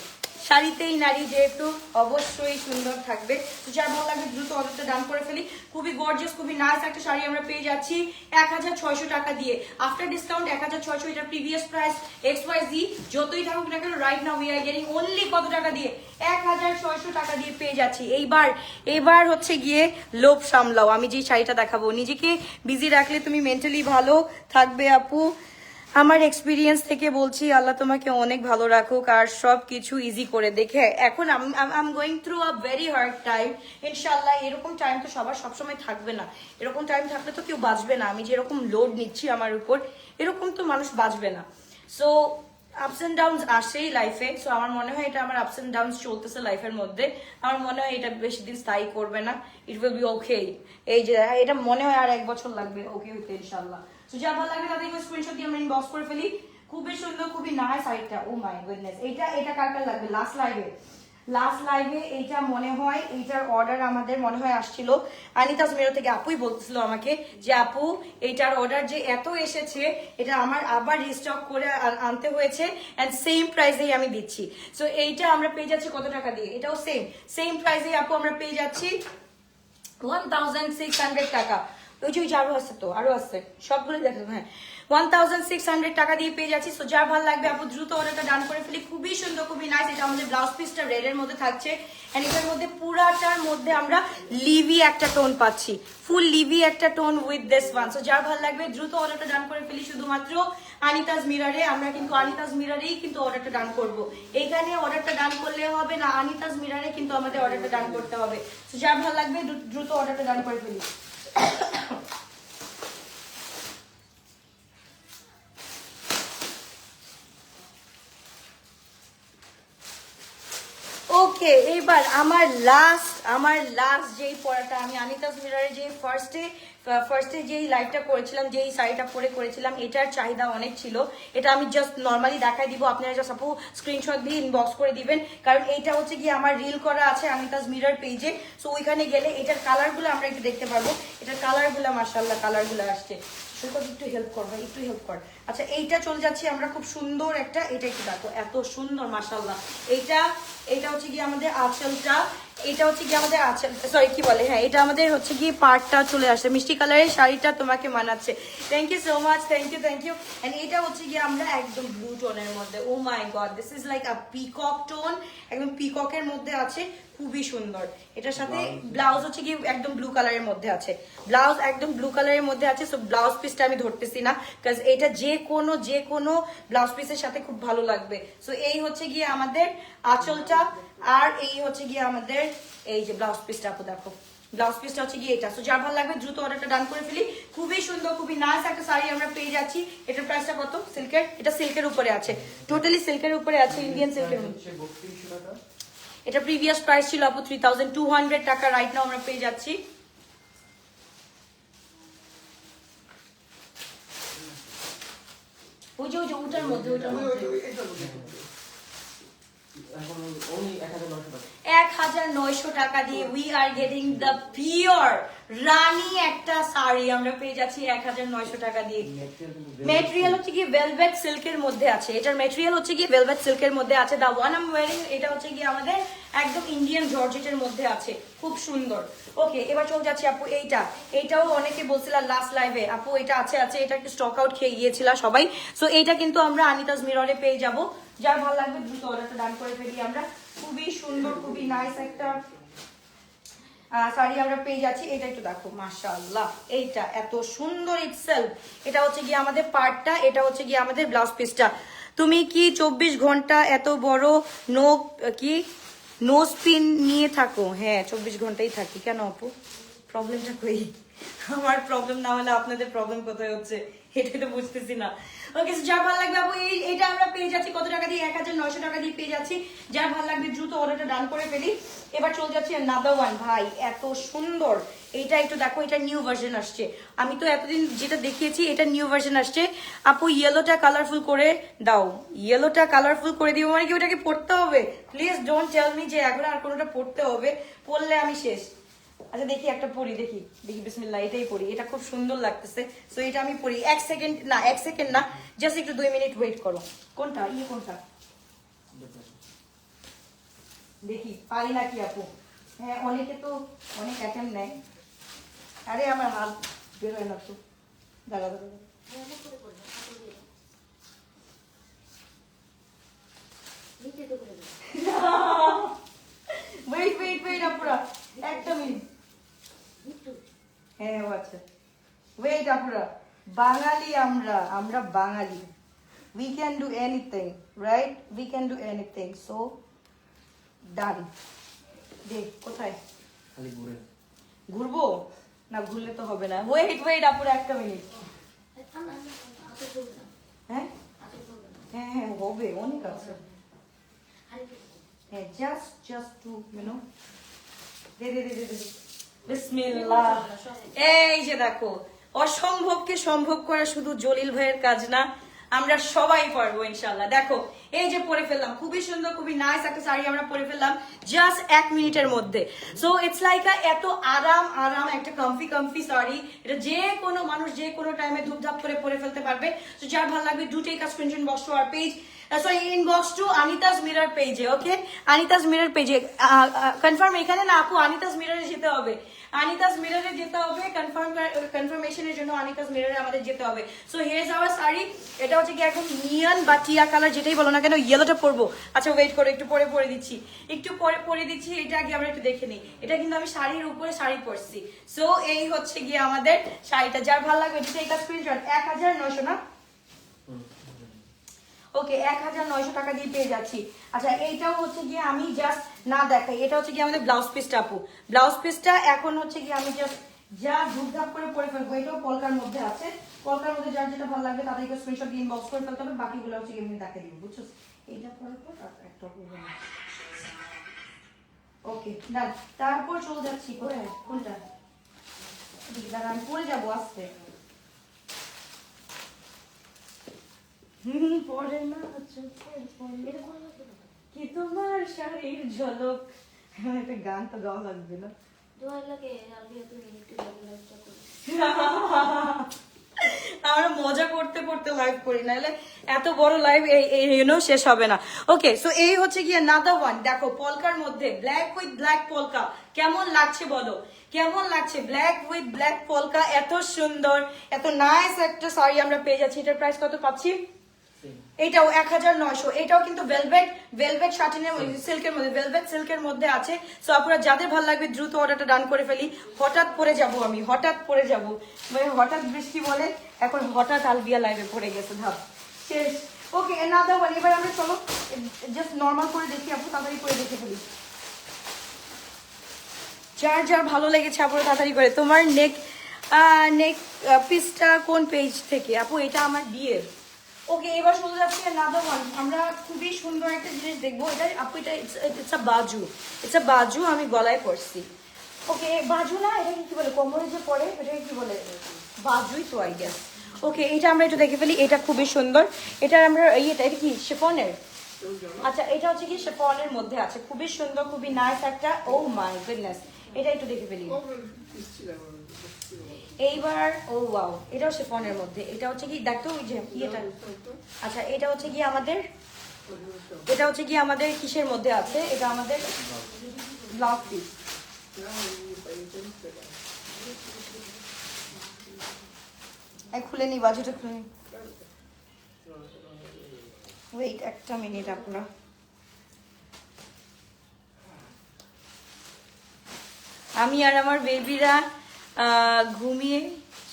শাড়িতেই নারী যেহেতু অবশ্যই সুন্দর থাকবে। তো যার ভালো লাগে দ্রুত অর্ডারটা ডান করে ফেলি। খুবই গর্জিয়াস, খুবই নাইস একটা শাড়ি আমরা পেয়ে যাচ্ছি 1600 টাকা দিয়ে। After discount 1600। এটা প্রিভিয়াস প্রাইস XYZ যতই থাকুক না কেন, right now we are getting only কত টাকা দিয়ে? 1600 টাকা দিয়ে পেয়ে যাচ্ছি। এইবার হচ্ছে গিয়ে লোভ সামলাও। আমি যে শাড়িটা দেখাবো, নিজেকে বিজি রাখলে তুমি মেন্টালি ভালো থাকবে আপু। আমার এক্সপিরিয়েন্স থেকে বলছি, আল্লাহ তোমাকে অনেক ভালো রাখুক আর সব কিছু ইজি করে। দেখে এখন am going through a very hard time. ইনশাল্লাহ এরকম টাইম তো সবার সবসময় থাকবে না, এরকম টাইম থাকলে তো কেউ বাঁচবে না। আমি যেরকম লোড নিচ্ছি আমার উপর, এরকম তো মানুষ বাঁচবে না। সো আপস অ্যান্ড ডাউনস আসেই লাইফে। সো আমার মনে হয় এটা আমার আপস অ্যান্ড ডাউনস চলতেছে লাইফের মধ্যে। আমার মনে হয় এটা বেশি দিন স্থায়ী করবে না। ইট উইল বি ওকে। এই যে এটা মনে হয় আর 1 বছর লাগবে ওকে হইতে ইনশাল্লাহ। তো যা ভালো লাগে তাদের স্ক্রিনশট দিয়ে আমরা ইনবক্স করে ফেলি। খুবই সুন্দর, খুবই নাইস শাড়িটা। ও মাই গুডনেস, এটা কার লাগবে? লাস্ট লাইভে এইটা মনে হয়, এইটার অর্ডার আমাদের মনে হয় আসছিল আনিতাজ মিরো থেকে। আপুই বলতেছিল আমাকে যে আপু এইটার অর্ডার যে এত এসেছে, এটা আমার আবার রিস্টক করে আনতে হয়েছে, এন্ড সেম প্রাইসেই আমি দিচ্ছি। সো এইটা আমরা পেয়ে যাচ্ছি কত টাকা দিয়ে? এটাও সেম প্রাইসেই আপু আমরা পেয়ে যাচ্ছি 1600 টাকা। ওই যে আরো আছে সবগুলো দেখো। হ্যাঁ, 1600 টাকা দিয়ে পেয়ে যাচ্ছি। সো যার ভালো লাগবে আপু দ্রুত অর্ডারটা ডান করে ফেলি। খুবই সুন্দর, খুবই নাইস। এটা আমাদের ব্লাউজ পিসটা রেড এর মধ্যে থাকছে, এন্ড এটার মধ্যে পুরাটার মধ্যে আমরা লিভি একটা টোন পাচ্ছি, ফুল লিভি একটা tone with this one. So যার ভালো লাগবে দ্রুত অর্ডারটা ডান করে ফেলি। শুধুমাত্র আনিতাজ মিরারে, আমরা কিন্তু আনিতাজ মিরারেই কিন্তু অর্ডারটা ডান করব। এখানে অর্ডারটা ডান করলে হবে না, আনিতাজ মিরারে কিন্তু আমাদের অর্ডারটা ডান করতে হবে। সো যার ভালো লাগবে দ্রুত অর্ডারটা ডান করে ফেলি। ওকে, এইবার আমার লাস্ট যেই পড়াটা আমি আনিতাস মিরারে যে ফার্স্টে যেই লাইভটা করেছিলাম, যেই শাড়িটা পরে করেছিলাম, এটার চাহিদা অনেক ছিল। এটা আমি জাস্ট নর্মালি দেখাই দিব, আপনারা জাস্ট আপু স্ক্রিনশট দিয়ে ইনবক্স করে দিবেন, কারণ এইটা হচ্ছে গিয়ে আমার রিল করা আছে আনিতাস মিরার পেজে। সো ওইখানে গেলে এটার কালারগুলো আমরা একটু দেখতে পারবো। এটার কালারগুলো মাশাআল্লাহ কালারগুলো আসছে। একটু হেল্প কর ভাই, একটু হেল্প কর। আচ্ছা এইটা চলে যাচ্ছি আমরা, খুব সুন্দর একটা, এটা একটু দেখো এত সুন্দর মাশাআল্লাহ। এইটা হচ্ছে কি আমাদের আঁচলটা, এটা হচ্ছে কি আমাদের আঁচল, সরি কি বলে, হ্যাঁ এটা আমাদের হচ্ছে কি পার্টটা চলে আসছে। মিষ্টি কালারের শাড়িটা তোমাকে মানাচ্ছে, thank you so much, thank you. And এটা হচ্ছে কি আমরা একদম ব্লু টোনের মধ্যে, oh my god this is like a peacock tone, একদম পিককের মধ্যে আছে, খুবই সুন্দর। এটার সাথে ব্লাউজ হচ্ছে কি একদম ব্লু কালারের মধ্যে আছে, ব্লাউজ একদম ব্লু কালারের মধ্যে আছে। সো ব্লাউজ পিসটা আমি ধরতেছি না, কারণ এটা যে কোনো ব্লাউজ পিসের সাথে খুব ভালো লাগবে। সো এই হচ্ছে গিয়ে আমাদের আঁচলটা, আর এই হচ্ছে গিয়ে আমাদের এই যে ব্লাউজ পিসটা, আপু দেখো ব্লাউজ পিসটা হচ্ছে গিয়ে এটা। সো যার ভালো লাগবে দ্রুত অর্ডারটা ডান করে ফেলি। খুবই সুন্দর, খুবই নাইস একটা শাড়ি আমরা পেয়ে যাচ্ছি। এটার প্রাইসটা কত? সিল্কের, এটা সিল্কের উপরে আছে, টোটালি সিল্কের উপরে আছে, ইন্ডিয়ান সিল্কের। এটা প্রিভিয়াস প্রাইস ছিল আপু 3200 টাকা, রাইট নাও আমরা পেয়ে যাচ্ছি। ওই যে ওটার মধ্যে 1900 টাকা দিয়ে we are getting the pure Rani একটা শাড়ি আমরা পেয়ে যাচ্ছি 1900 টাকা দিয়ে। ম্যাটেরিয়াল হচ্ছে কি ভেলভেট সিল্কের মধ্যে আছে, এটার ম্যাটেরিয়াল হচ্ছে কি ভেলভেট সিল্কের মধ্যে আছে। The one I am wiring এটা হচ্ছে কি আমাদের একদম ইন্ডিয়ান জর্জেটের মধ্যে আছে, খুব সুন্দর। ওকে, এবার চলে যাচ্ছি আপু এইটাও অনেকে বলছিল লাস্ট লাইভে আপু এটা আছে, এটা একটু স্টক আউট খেয়ে গিয়েছিল সবাই। সো এইটা কিন্তু আমরা আনিতাস মিররে পেয়ে যাব, যার ভালো লাগবে দ্রুত অর্ডারটা ডান করে ফেলি আমরা। খুবই সুন্দর, খুবই নাইস একটা শাড়ি আমরা পেয়ে যাচ্ছি। এটা একটু দেখো মাশাআল্লাহ, এইটা এত সুন্দর ইটসেলফ। এটা হচ্ছে গিয়ে আমাদের পার্টটা, এটা হচ্ছে গিয়ে আমাদের ব্লাউজ পিসটা। তুমি কি 24 ঘন্টা এত বড় নোজ পিন নিয়ে থাকো? হ্যাঁ 24 ঘন্টাই থাকি। কেন আপু, প্রবলেমটা কই? আমার প্রবলেম না হলে আপনাদের প্রবলেম কোথায় হচ্ছে, এটাই তো বুঝতেছি না। ওকে, যার ভালো লাগবে আপু এটা আমরা পেয়ে যাচ্ছি কত টাকা দিয়ে? 1900 টাকা দিয়ে পেয়ে যাচ্ছি। যার ভালো লাগবে দ্রুত অর্ডারটা ডান করে ফেলি। এবার চলে যাচ্ছি another one, ভাই এত সুন্দর। এইটা একটু দেখো, এটা নিউ ভার্সন আসছে। আমি তো এতদিন যেটা দেখিয়েছি এটা নিউ ভার্সন আসছে। আপু ইয়েলোটা কালারফুল করে দাও। ইয়েলোটা কালারফুল করে দিব মানে কি ওটাকে পড়তে হবে? প্লিজ ডোন্ট টেল মি যে এখন আর কোনোটা পড়তে হবে, পড়লে আমি শেষ। আচ্ছা দেখি একটা পড়ি, দেখি বিসমিল্লাহ, এটাই পড়ি, এটা খুব সুন্দর লাগতেছে। সো এটা আমি পড়ি, এক সেকেন্ড না, জাস্ট একটু 2 মিনিট ওয়েট করো। কোনটা কোনটা দেখি পারি নাকি আপু। হ্যাঁ অনেকে তো অনেক অ্যাটেম্প নেয়। আরে আমার হাত বের হয় না তো, দাঁড়া ওয়েট আপুরা, একটা মিনিট। হ্যাঁ ও আচ্ছা, ওয়েট আপুরা, বাঙালি আমরা বাঙালি, we can do anything, right? We can do anything. So done. দেখ কোথায় ঘুরবো না, ঘুরলে তো হবে না। ওয়েট আপুরা, একটা মিনিট। হ্যাঁ হ্যাঁ হবে, অনেক আছে। হ্যাঁ just to দে বিসমিল্লাহ। এই যে দেখো, অসম্ভবকে সম্ভব করা শুধু জলিল ভাইয়ের কাজ না, আমরা সবাই পারবো ইনশাল্লাহ। দেখো এই যে পরে ফেললাম, খুবই সুন্দর, খুবই নাইস একটা শাড়ি আমরা পরে ফেললাম জাস্ট 1 মিনিটের মধ্যে। সো ইটস লাইক এত আরাম একটা কমফি শাড়ি। এটা যে কোনো মানুষ যে কোনো টাইমে ধুপধাপ করে পরে ফেলতে পারবে। তো যার ভালো লাগবে do take a screenshot, box to our page, sorry inbox to Anita's mirror পেজে। ওকে, আনিতাস মিরর পেজে কনফার্ম, এখানে না আপু আনিতাস মিররে যেতে হবে, আনিতাস মিররে যেতে হবে কনফার্মেশনের জন্য, আনিতাস মিররে আমাদের যেতে হবে। So here is our sari. এটা হচ্ছে কি এখন নিয়ন বা টিয়া কালার যেটাই বলো না কেন, ইয়েলোটা পরবো। আচ্ছা ওয়েট করো, একটু পরে পরে দিচ্ছি। এটা আগে আমরা একটু দেখে নিই। এটা কিন্তু আমি শাড়ির উপরে শাড়ি পরছি। সো এই হচ্ছে গিয়ে আমাদের শাড়িটা, যার ভালো লাগবে এটা একটা স্ক্রিনশট। 1900 না? ওকে, 1900 টাকা দিয়ে পেয়ে যাচ্ছি। আচ্ছা এইটাও হচ্ছে গিয়ে আমি জাস্ট না দেখাই, এটা হচ্ছে গিয়ে আমাদের ব্লাউজ পিসটা আপু। ব্লাউজ পিসটা এখন হচ্ছে গিয়ে আমি জাস্ট যা ধুপধাপ করে পরে ফেলবো। এটাও কলকার মধ্যে আছে, কলকার মধ্যে যার যেটা ভালো লাগবে তাদেরকে স্ক্রিনশট দিয়ে ইনবক্স করে ফেলতে হবে, বাকিগুলো হচ্ছে এমনি দেখাই দিব, বুঝছো? এইটা পরে পর একটা ওকে ডান। তারপর চলে যাচ্ছি কোথায়, কোনটা দাঁড়া আমি পরে যাবো আস্তে। পরে না কি তোমার শাড়ির ঝলক, একটা গান তো গাওয়া লাগবে না। আমরা মজা করতে করতে লাইভ করি, নাহলে এত বড় লাইভ শেষ হবে না। ওকে, সো এই হচ্ছে গিয়ে নাদার ওয়ান। দেখো পলকার মধ্যে ব্ল্যাক উইথ ব্ল্যাক পলকা, কেমন লাগছে বলো, কেমন লাগছে? ব্ল্যাক উইথ ব্ল্যাক পলকা, এত সুন্দর এত নাইস একটা শাড়ি আমরা পেয়ে যাচ্ছি। এটার প্রাইস কত পাচ্ছি? এটাও 1900। এটাও কিন্তু ভেলভেট ভেলভেট শাটিনের সিল্কের মধ্যে, ভেলভেট সিল্কের মধ্যে আছে। সো আপনারা যাদের ভালো লাগবে দ্রুত অর্ডারটা ডান করে ফেলি। হঠাৎ পরে যাব আমি, হঠাৎ পরে যাব, মানে হঠাৎ বৃষ্টি বলে এখন হঠাৎ আলবিয়া লাইভে পড়ে গেছে, ধাপ শেষ। ওকে নাদার ওয়ান। এবার আমরা চলো জাস্ট নর্মাল করে দেখি, আপু তাড়াতাড়ি করে দেখে ফেলি। যার যার ভালো লেগেছে আপনারা তাড়াতাড়ি করে। তোমার নেক নেক পিসটা কোন পেজ থেকে আপু? এটা আমার বিয়ের। ওকে, এবার চলে যাচ্ছি নাদার ওয়ান। আমরা খুবই সুন্দর একটা জিনিস দেখবো। এটা আপু এটা ইটস আ বাজু, ইটস আ বাজু, আমি গলায় পরছি। ওকে, বাজু না, এটাকে কি বলে কোমরে যে পরে, এটাকে কি বলে? বাজুই তো আই গেস। ওকে, এটা আমরা একটু দেখে ফেলি। এটা খুবই সুন্দর। এটা আমরা এটা কি শিফনের? আচ্ছা, এটা হচ্ছে কি শিফনের মধ্যে আছে, খুবই সুন্দর, খুবই নাইস একটা। ও মাই গুডনেস, এটা একটু দেখে ফেলি। এইবার ও ওয়াও, এটাও শিফনের মধ্যে। এটা হচ্ছে কি দেখো ওই যে এটা, আচ্ছা এটা হচ্ছে কি আমাদের, এটা হচ্ছে কি আমাদের কিসের মধ্যে আছে? এটা আমাদের ব্লাউজ পিস। খুলে নি বাজুটা, খুলে নি। ওয়েট একটা মিনিট আপনার। আমি আর আমার বেবিরা ঘুমিয়ে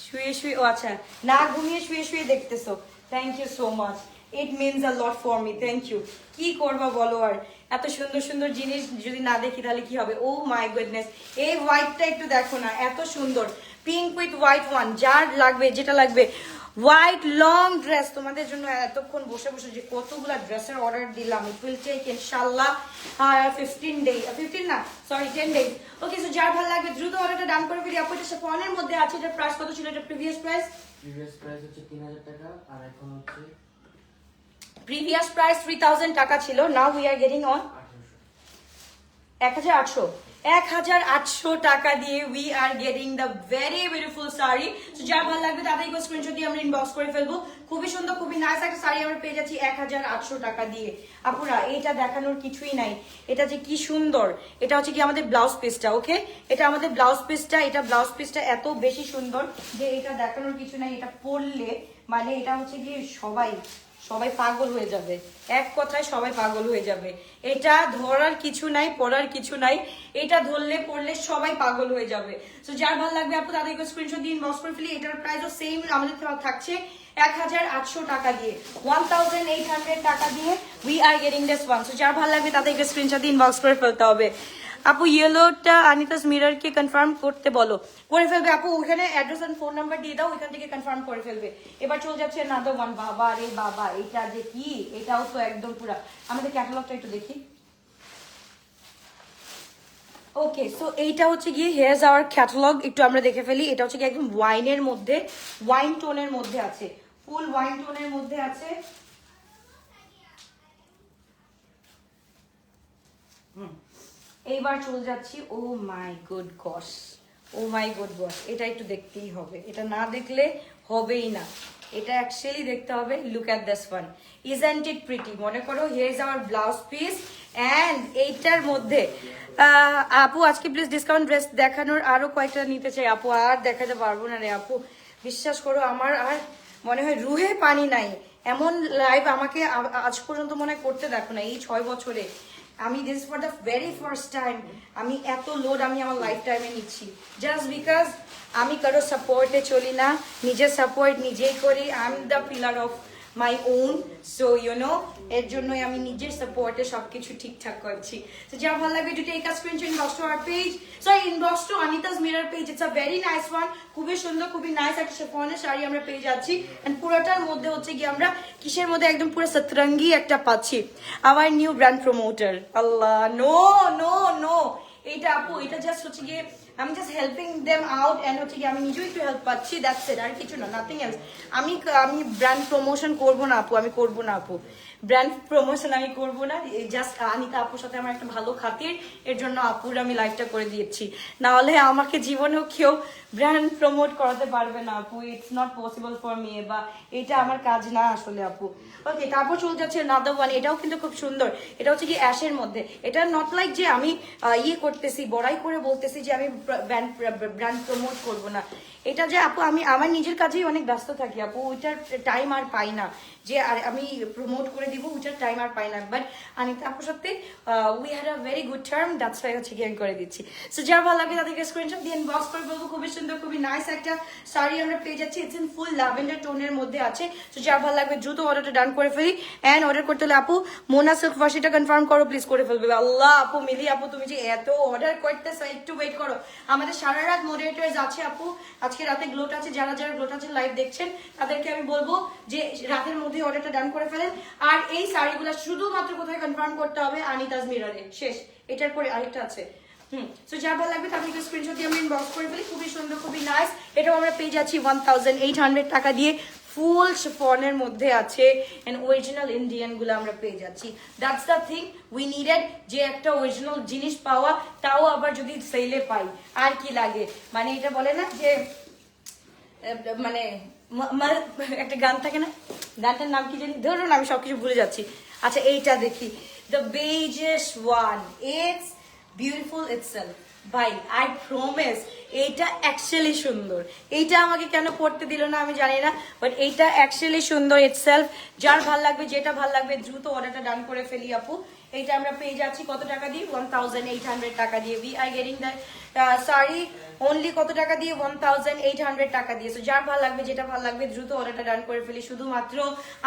শুয়ে শুয়ে, ও আচ্ছা না ঘুমিয়ে শুয়ে শুয়ে দেখতেছো, thank you so much, it means a lot for me, thank you. কি করবা বলো, আর এত সুন্দর সুন্দর জিনিস যদি না দেখি তাহলে কি হবে? ও মাই গুডনেস, এই হোয়াইটটা একটু দেখো না, এত সুন্দর, পিঙ্ক উইথ হোয়াইট ওয়ান। যার লাগবে যেটা লাগবে, হোয়াইট লং ড্রেস তোমাদের জন্য। এতক্ষণ বসে বসে যে কতগুলা ড্রেসের অর্ডার দিলাম, ইট উইল টেক ইনশাআল্লাহ 15 ডেজ, 15 না সরি 10 ডেজ। ওকে, সো যার ভালো লাগবে দ্রুত অর্ডারটা ডান করে ফেলি। আপু এটা শিফনের মধ্যে আছে, এটার প্রাইস কত ছিল? এটা প্রিভিয়াস প্রাইস
হচ্ছে 3000 টাকা, আর এখন হচ্ছে
প্রিভিয়াস প্রাইস 3000 টাকা ছিল, নাও উই আর গেটিং অন 1800। 1800 টাকা দিয়ে we are getting the very beautiful sari. তো যার ভালো লাগবে তাদেরকে স্ক্রিনশট দিয়ে আমরা ইনবক্স করে ফেলবো। খুবই সুন্দর, খুবই নাইস একটা শাড়ি আমরা পেয়ে যাচ্ছি 1800 টাকা দিয়ে। আপুরা এটা দেখানোর কিছুই নাই, এটা যে কি সুন্দর। এটা হচ্ছে কি আমাদের ব্লাউজ পিসটা। ওকে, এটা আমাদের ব্লাউজ পিসটা। এটা ব্লাউজ পিসটা এত বেশি সুন্দর যে এটা দেখানোর কিছু নাই। এটা পরলে মানে এটা হচ্ছে কি সবাই সবাই পাগল হয়ে যাবে, এক কথায় সবাই পাগল হয়ে যাবে। এটা ধরার কিছু নাই, পড়ার কিছু নাই, এটা ধরলে পড়লে সবাই পাগল হয়ে যাবে। তো যার ভালো লাগবে আপু তাদেরকে স্ক্রিনশট দিয়ে ইনবক্স করে ফেলি। এটার প্রাইসও সেম আমাদের থাকছে 1800 টাকা দিয়ে, 1800 টাকা দিয়ে we are getting this one. তো যার ভালো লাগবে তাদেরকে স্ক্রিনশট দিয়ে ইনবক্স করে ফেলতে হবে। আপু ইয়েলোটা আনিতাস মিররকে কনফার্ম করতে বলো, করে ফেলবে আপু। ওখানে অ্যাড্রেস এন্ড ফোন নাম্বার দিয়ে দাও, ওইখান থেকে কনফার্ম করে ফেলবে। এবার চলে যাচ্ছে নাদার ওয়ান। বাবা রে বাবা, এটা যে কি, এটাও তো একদম পুরা। আমাদের ক্যাটালগটা একটু দেখি। ওকে, সো এইটা হচ্ছে গিয়ে হেয়ার্স আওয়ার ক্যাটালগ, একটু আমরা দেখে ফেলি। এটা হচ্ছে কি একদম ওয়াইনের মধ্যে, ওয়াইন টোনের মধ্যে আছে, ফুল ওয়াইন টোনের মধ্যে আছে। এইবার চলে যাচ্ছি। ও মাই গুড গস, ও মাই গুড গস, এটা একটু দেখতেই হবে, এটা না দেখলে হবেই না, এটা অ্যাকচুয়ালি দেখতে হবে। Look at this one, isn't it pretty? মনে করো here is our blouse piece and এইটার মধ্যে আপু আজকে প্লিজ ডিসকাউন্ট ড্রেস দেখানোর, আরো কয়েকটা নিতে চাই আপু, আর দেখাতে পারবো না রে আপু, বিশ্বাস করো আমার আর মনে হয় রুহে পানি নাই। এমন লাইভ আমাকে আজ পর্যন্ত মনে হয় করতে দেখো না এই 6 বছরে। আমি this for the very first time আমি এত লোড আমি আমার লাইফ টাইমে নিচ্ছি, জাস্ট বিকজ আমি কারো সাপোর্টে চলি না, নিজের সাপোর্ট নিজেই করি। I am the pillar of my own, so you know এর জন্যই আমি নিজের সাপোর্টে সবকিছু ঠিকঠাক করছি। তো যা ভালো লাগবে দুটো এই কাজ screenshot inbox to our page, sorry inbox two Anita's mirror page. It's a very nice one, খুবই সুন্দর, খুবই নাইস একটা শিফনের শাড়ি আমরা পেয়ে যাচ্ছি। এন্ড পুরোটার মধ্যে হচ্ছে কি আমরা কিসের মধ্যে একদম পুরো সতরঙ্গি একটা পাচ্ছি। আমার নিউ ব্র্যান্ড প্রমোটার, আল্লাহ নো নো নো, এইটা আপু এটা জাস্ট হচ্ছে গিয়ে আমি just helping them out and হচ্ছে কি আমি নিজেও একটু হেল্প পাচ্ছি, দ্যাটস ইট, আর কিছু না, নাথিং এলস। আমি ব্র্যান্ড প্রমোশন করবো না আপু, আমি করবো না আপু, ব্র্যান্ড প্রমোশন আমি করবো না। জাস্ট অনিতা আপুর সাথে আমার একটা ভালো খাতির, এর জন্য আপুর আমি লাইভটা করে দিয়েছি। না হলে আমাকে জীবনেও কেউ ব্র্যান্ড প্রমোট করাতে পারবে না আপু, it's not possible for me, বা এটা আমার কাজ না আসলে আপু। ওকে, তারপর চলে যাচ্ছে নাদার ওয়ান, এটাও কিন্তু খুব সুন্দর। এটা হচ্ছে কি অ্যাশের মধ্যে, এটা নট লাইক যে আমি ইয়ে করতেছি, বড়াই করে বলতেছি যে আমি ব্র্যান্ড প্রমোট করবো না। এটা যে আপু আমি আমার নিজের কাজেই অনেক ব্যস্ত থাকি আপু, ওইটার টাইম আর পাই না যে আর আমি প্রমোট করে দিব, ওইটার টাইম আর পাই না। বাট অনিতা আপুর সাথে we had a very good term, that's why হচ্ছে কি আমি করে দিচ্ছি। সো যার ভালো লাগে তাদেরকে স্ক্রিনশট দিয়ে ইনবক্স করে বলবো। খুবই সুন্দর, খুবই নাইস একটা শাড়ি আমরা পেয়ে যাচ্ছি, ইটস ইন ফুল ল্যাভেন্ডার টোনের মধ্যে আছে। সো যার ভালো লাগবে দ্রুত অর্ডারটা ডান করে ফেলি। অ্যান্ড অর্ডার করতে হলে আপু মোনা সিল্ক ওয়াশিটা কনফার্ম করো প্লিজ, করে ফেলবে। আল্লাহ আপু মিলি আপু তুমি যে এত অর্ডার করতেছো, একটু ওয়েট করো। আমাদের সারা রাত মডারেটরস আছে আপু, আজকে রাতে গ্লোট আছে, যারা যারা গ্লোট আছে লাইভ দেখছেন তাদেরকে আমি বলবো যে রাতের মধ্যে অর্ডারটা ডান করে ফেলেন। আর এই শাড়িগুলো শুধুমাত্র কোথায় কনফার্ম করতে হবে, আনিতাজ মিররে, শেষ। এটার পরে আরেকটা আছে। সো যার ভালো লাগবে তাদেরকে স্ক্রিনশট দিয়ে আমরা ইনবক্স করে ফেলি। খুবই সুন্দর, খুবই নাইস। এটাও আমরা পেয়ে যাচ্ছি 1800 টাকা দিয়ে, ফুল শিফনের মধ্যে আছে। এন্ড অরিজিনাল ইন্ডিয়ান গুলো আমরা পেয়ে যাচ্ছি, that's the thing we needed, যে একটা অরিজিনাল জিনিস পাওয়া, তাও আবার যদি সেলে পাই, আর কি লাগে। মানে এটা বলে না যে মানে একটা গান থাকে না, গানটার নাম কি জানি, ধরুন আমি সবকিছু ভুলে যাচ্ছি। আচ্ছা এইটা দেখি, the bases one, it's beautiful itself. ভাই আই প্রমিস এইটা অ্যাকচুয়ালি সুন্দর। এইটা আমাকে কেন পড়তে দিল না আমি জানি না, বাট এইটা অ্যাকচুয়ালি সুন্দর ইটসেলফ। যার ভাল লাগবে, যেটা ভাল লাগবে দ্রুত অর্ডারটা ডান করে ফেলি আপু। এইটা আমরা পেয়ে যাচ্ছি কত টাকা দিয়ে, 1800 টাকা দিয়ে। We are getting the sari only কত টাকা দিয়ে, 1800 টাকা দিয়ে। সো যার ভালো লাগবে, যেটা ভালো লাগবে দ্রুত অর্ডারটা ডান করে ফেলি, শুধুমাত্র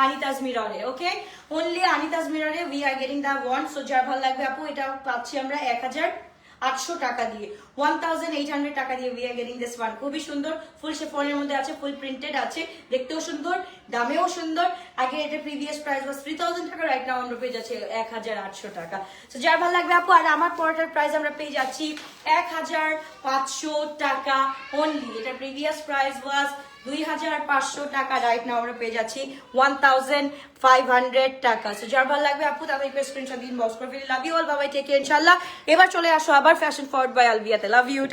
আনিতাজ মিররে। ওকে, অনলি আনিতাজ মিররে we are getting the one. So যার ভালো লাগবে আপু, এটা পাচ্ছি আমরা 1800 টাকা দিয়ে, 1800 টাকা দিয়ে we are getting this one. খুবই সুন্দর, ফুল শিফনের মধ্যে আছে, ফুল প্রিন্টেড আছে, দেখতেও সুন্দর, দামেও সুন্দর। আগে এটা প্রিভিয়াস প্রাইস ওয়াজ 3000 টাকা, রাইট নাও আমরা পেয়ে যাচ্ছি 1800 টাকা। সো যার ভালো লাগবে আপু। আর আমার পরটার প্রাইস আমরা পেয়ে যাচ্ছি 1500 টাকা অনলি। এটা প্রিভিয়াস প্রাইস ওয়াজ 2500 টাকা, রাইট নাও আমরা পেয়ে যাচ্ছি 1500 টাকা। সো যার ভালো লাগবে আপু তাদেরকে স্ক্রিনশট দিন, বক্স করে ফেলি। Love you all, Babai, take care ইনশাআল্লাহ। এবার চলে আসো আবার ফ্যাশন ফরওয়ার্ড বাই আলভিয়াতে। Love you.